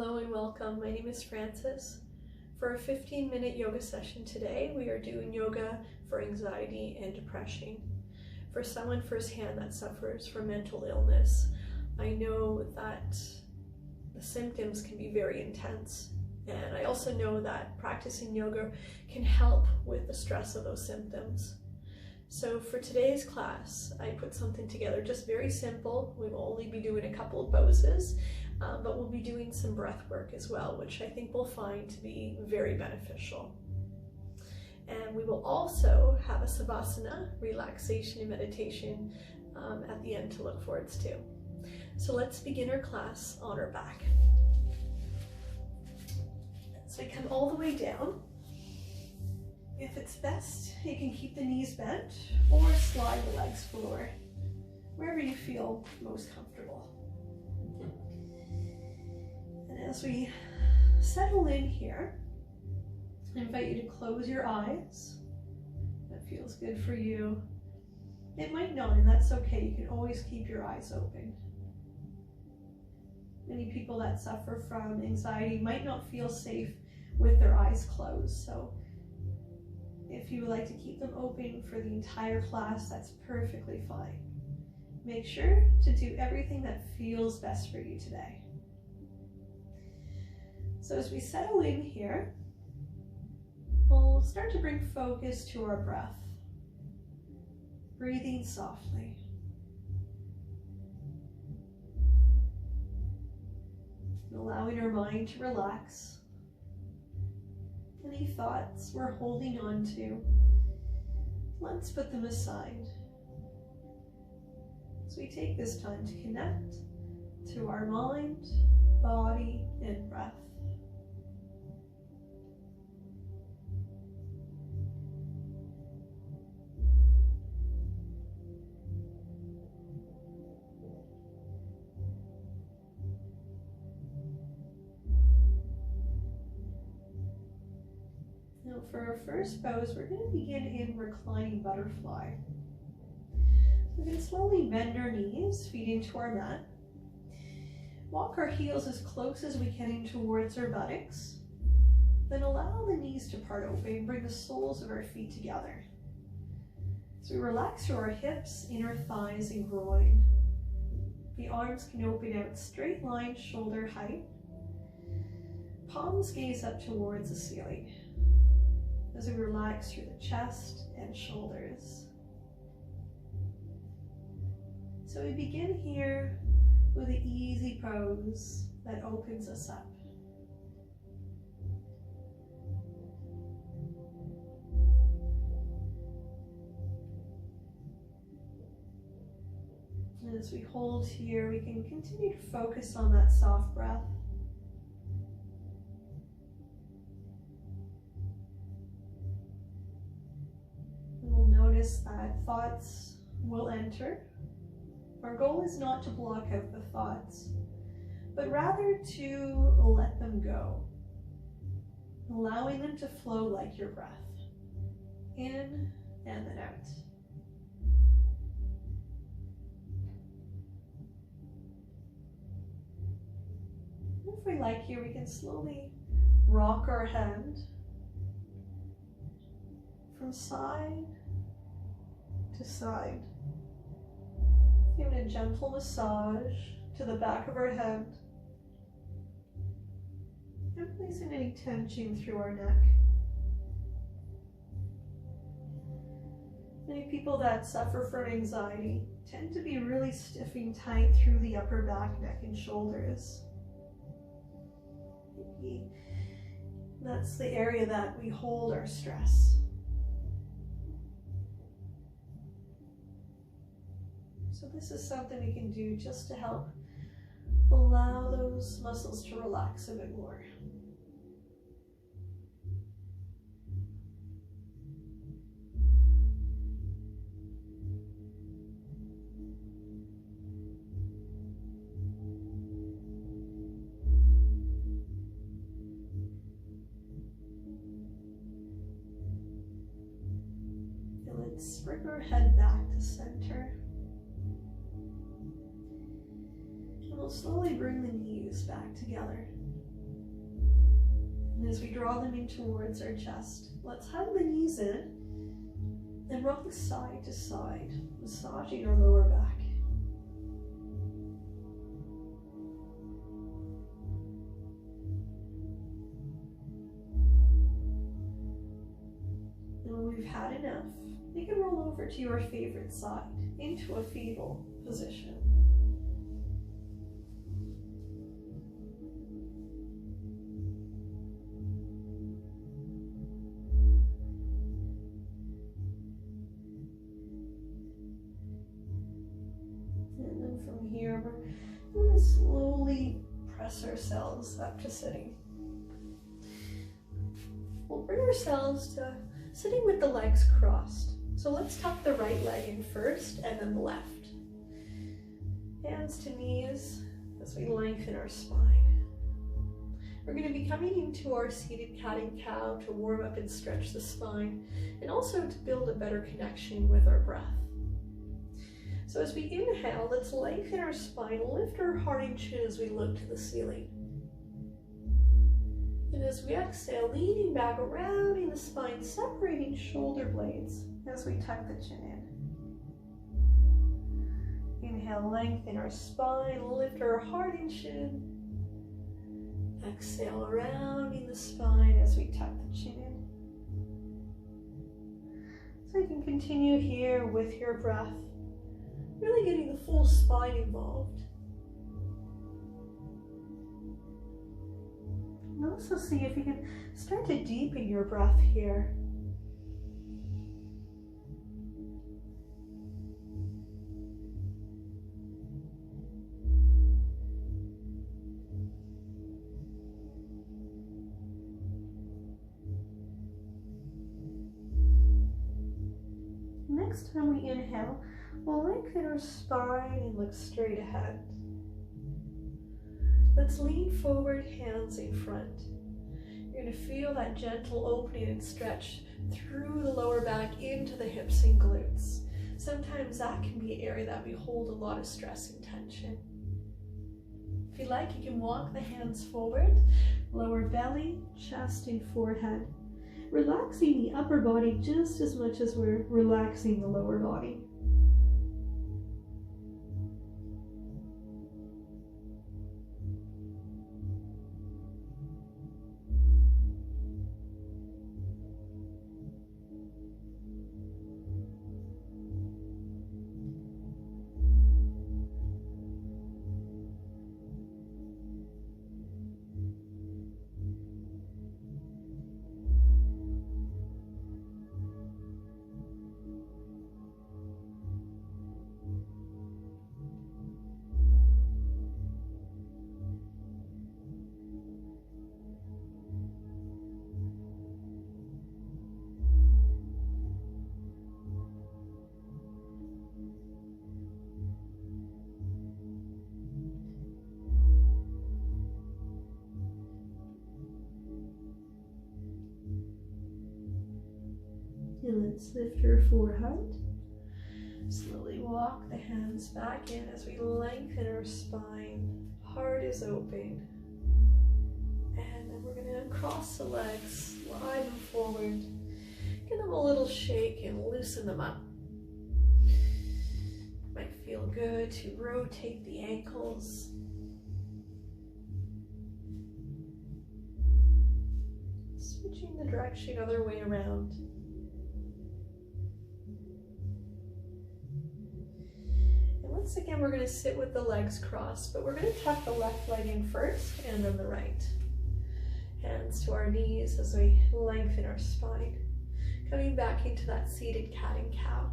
Hello and welcome. My name is Frances. For a 15-minute yoga session today, we are doing yoga for anxiety and depression. For someone firsthand that suffers from mental illness, I know that the symptoms can be very intense. And I also know that practicing yoga can help with the stress of those symptoms. So for today's class, I put something together just very simple. We will only be doing a couple of poses, but we'll be doing some breath work as well, which I think we'll find to be very beneficial. And we will also have a Savasana, relaxation and meditation at the end to look forward to. So let's begin our class on our back. So we come all the way down. If it's best, you can keep the knees bent or slide the legs forward, wherever you feel most comfortable. And as we settle in here, I invite you to close your eyes. That feels good for you. It might not, and that's okay. You can always keep your eyes open. Many people that suffer from anxiety might not feel safe with their eyes closed, so if you would like to keep them open for the entire class, that's perfectly fine. Make sure to do everything that feels best for you today. So as we settle in here, we'll start to bring focus to our breath. Breathing softly. And allowing our mind to relax. Any thoughts we're holding on to, let's put them aside. So we take this time to connect to our mind, body, and breath. For our first pose, we're going to begin in reclining butterfly. We're going to slowly bend our knees, feet into our mat. Walk our heels as close as we can in towards our buttocks. Then allow the knees to part open and bring the soles of our feet together. So we relax through our hips, inner thighs, and groin. The arms can open out straight line, shoulder height. Palms gaze up towards the ceiling as we relax through the chest and shoulders. So we begin here with an easy pose that opens us up. And as we hold here, we can continue to focus on that soft breath. Notice that thoughts will enter. Our goal is not to block out the thoughts, but rather to let them go, allowing them to flow like your breath, in and then out. If we like here, we can slowly rock our hand from side to side, giving a gentle massage to the back of our head and releasing any tension through our neck. Many people that suffer from anxiety tend to be really stiff and tight through the upper back, neck, and shoulders. That's the area that we hold our stress. So this is something we can do just to help allow those muscles to relax a bit more. And let's bring our head back to center. We'll slowly bring the knees back together. And as we draw them in towards our chest, let's hug the knees in and rock side to side, massaging our lower back. And when we've had enough, you can roll over to your favorite side into a fetal position. And then from here, we're going to slowly press ourselves up to sitting. We'll bring ourselves to sitting with the legs crossed. So let's tuck the right leg in first and then the left. Hands to knees as we lengthen our spine. We're going to be coming into our seated cat and cow to warm up and stretch the spine and also to build a better connection with our breath. So as we inhale, let's lengthen our spine, lift our heart and chin as we look to the ceiling. And as we exhale, leaning back, rounding the spine, separating shoulder blades as we tuck the chin in. Inhale, lengthen our spine, lift our heart and chin. Exhale, rounding the spine as we tuck the chin in. So you can continue here with your breath, really getting the full spine involved. And also see if you can start to deepen your breath here. Next time we inhale, we'll lengthen our spine and look straight ahead. Let's lean forward, hands in front. You're going to feel that gentle opening and stretch through the lower back into the hips and glutes. Sometimes that can be an area that we hold a lot of stress and tension. If you like, you can walk the hands forward, lower belly, chest and forehead, relaxing the upper body just as much as we're relaxing the lower body. And let's lift your forehead. Slowly walk the hands back in as we lengthen our spine. Heart is open. And then we're going to cross the legs, slide them forward. Give them a little shake and loosen them up. Might feel good to rotate the ankles. Switching the direction other way around. Once again, we're going to sit with the legs crossed, but we're going to tuck the left leg in first and then the right. Hands to our knees as we lengthen our spine. Coming back into that seated cat and cow.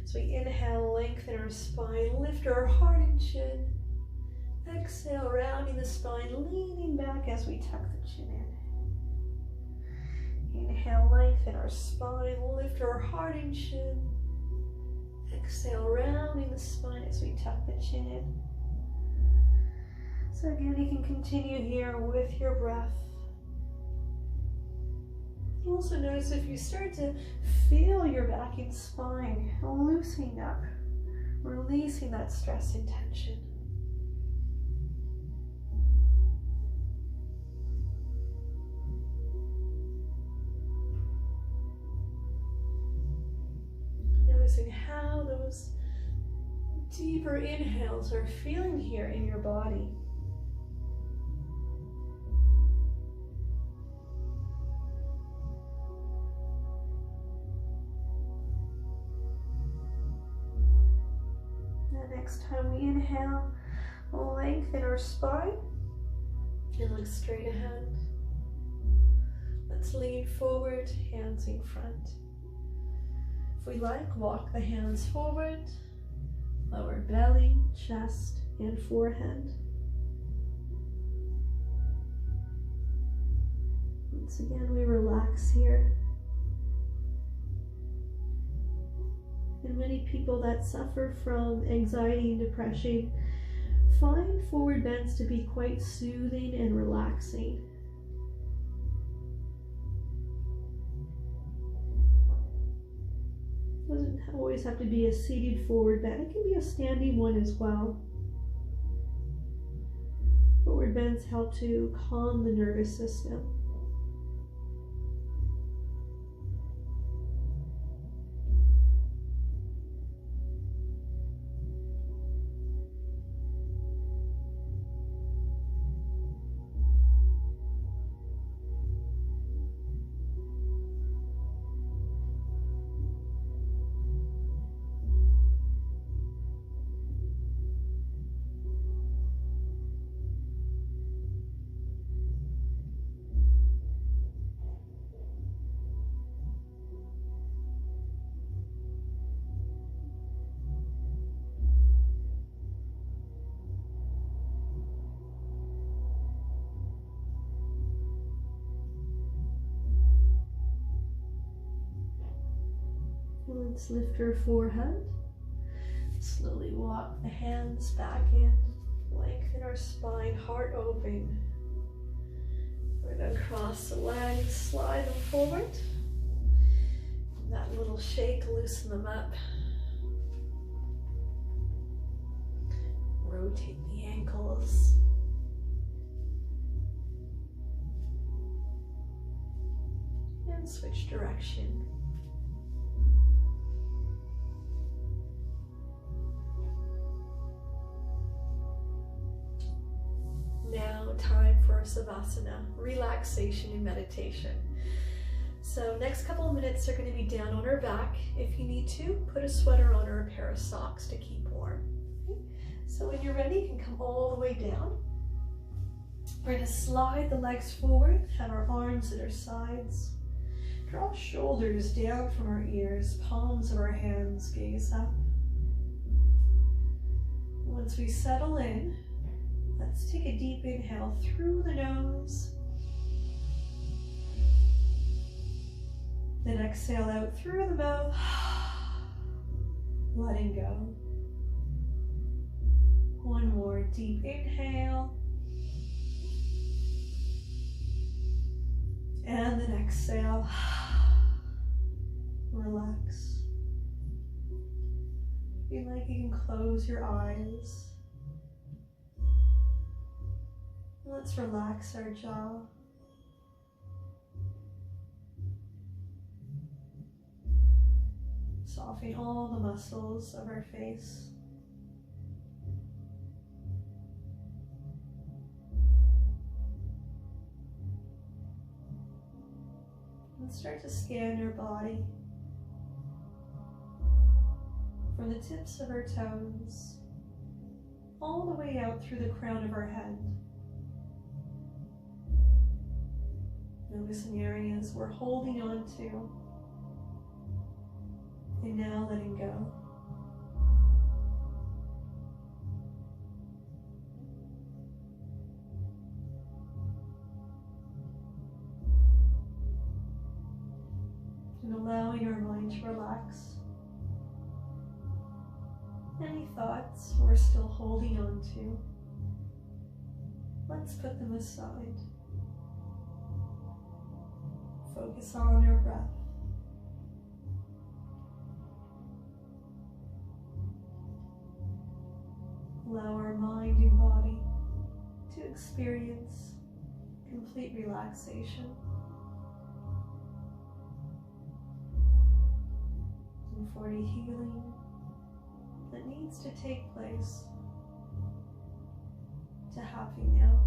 So we inhale, lengthen our spine, lift our heart and chin. Exhale, rounding the spine, leaning back as we tuck the chin in. Inhale, lengthen our spine, lift our heart and chin. Exhale, rounding the spine as we tuck the chin in. So again, you can continue here with your breath. You also notice if you start to feel your back and spine loosening up, releasing that stress and tension. noticing how those deeper inhales are feeling here in your body. The next time we inhale, we'll lengthen our spine and look straight ahead. Let's lean forward, hands in front. If we like, walk the hands forward, lower belly, chest, and forehead. Once again, we relax here. And many people that suffer from anxiety and depression find forward bends to be quite soothing and relaxing. Doesn't always have to be a seated forward bend. It can be a standing one as well. Forward bends help to calm the nervous system. Let's lift our forehead. Slowly walk the hands back in. Lengthen our spine, heart open. We're going to cross the legs, slide them forward. That little shake, loosen them up. Rotate the ankles. And switch direction. Now, time for Savasana, relaxation and meditation. So next couple of minutes are going to be down on our back. If you need to, put a sweater on or a pair of socks to keep warm. Okay? So when you're ready, you can come all the way down. We're going to slide the legs forward, have our arms at our sides. Draw shoulders down from our ears, palms of our hands gaze up. Once we settle in, let's take a deep inhale through the nose. Then exhale out through the mouth, letting go. One more deep inhale. And then exhale. Relax. Feel like you can close your eyes. Let's relax our jaw. Soften all the muscles of our face. And start to scan your body from the tips of our toes all the way out through the crown of our head. Noticing areas we're holding on to, and now letting go. And allowing our mind to relax. Any thoughts we're still holding on to, let's put them aside. Focus on your breath. Allow our mind and body to experience complete relaxation. room for any healing that needs to take place to happen now.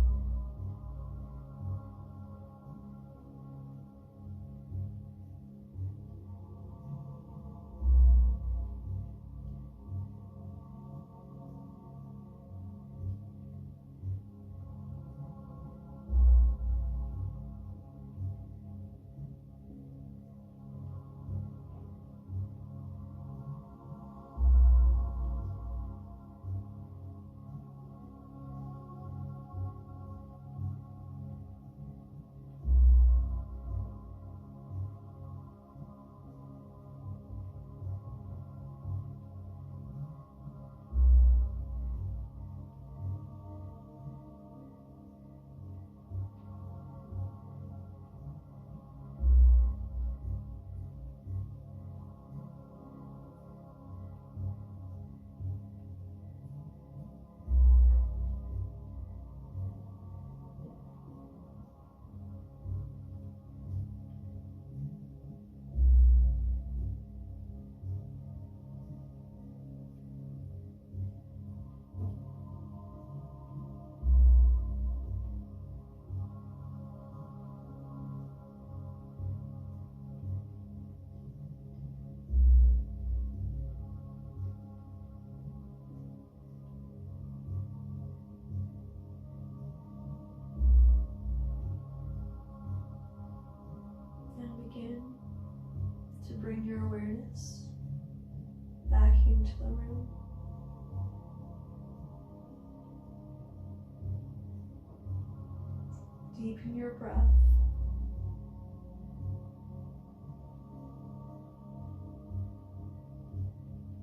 Begin to bring your awareness back into the room. Deepen your breath.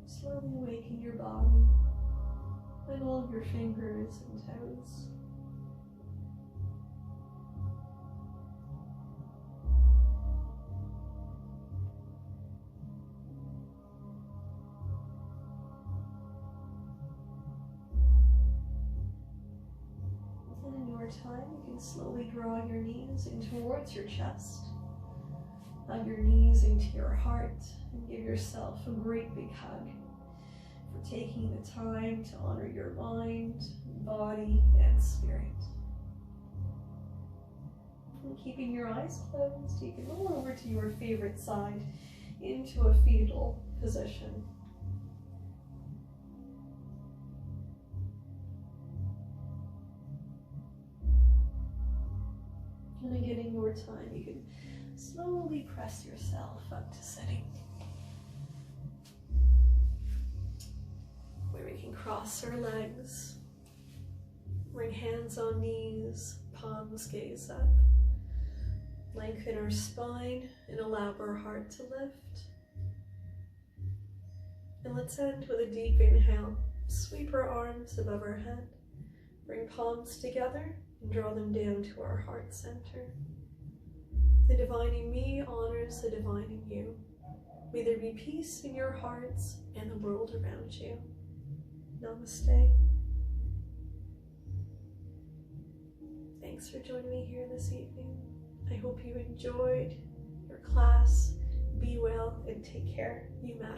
Slowly awaken your body. Wiggle your fingers and toes. Time, you can slowly draw your knees in towards your chest, hug your knees into your heart, and give yourself a great big hug for taking the time to honor your mind, body, and spirit. And keeping your eyes closed, you can roll over to your favorite side into a fetal position. And again, in your time, you can slowly press yourself up to sitting, where we can cross our legs, bring hands on knees, palms gaze up, lengthen our spine, and allow our heart to lift. And let's end with a deep inhale. Sweep our arms above our head, bring palms together, and draw them down to our heart center. The divine in me honors the divine in you. May there be peace in your hearts and the world around you. Namaste. Thanks for joining me here this evening. I hope you enjoyed your class. Be well and take care. You matter.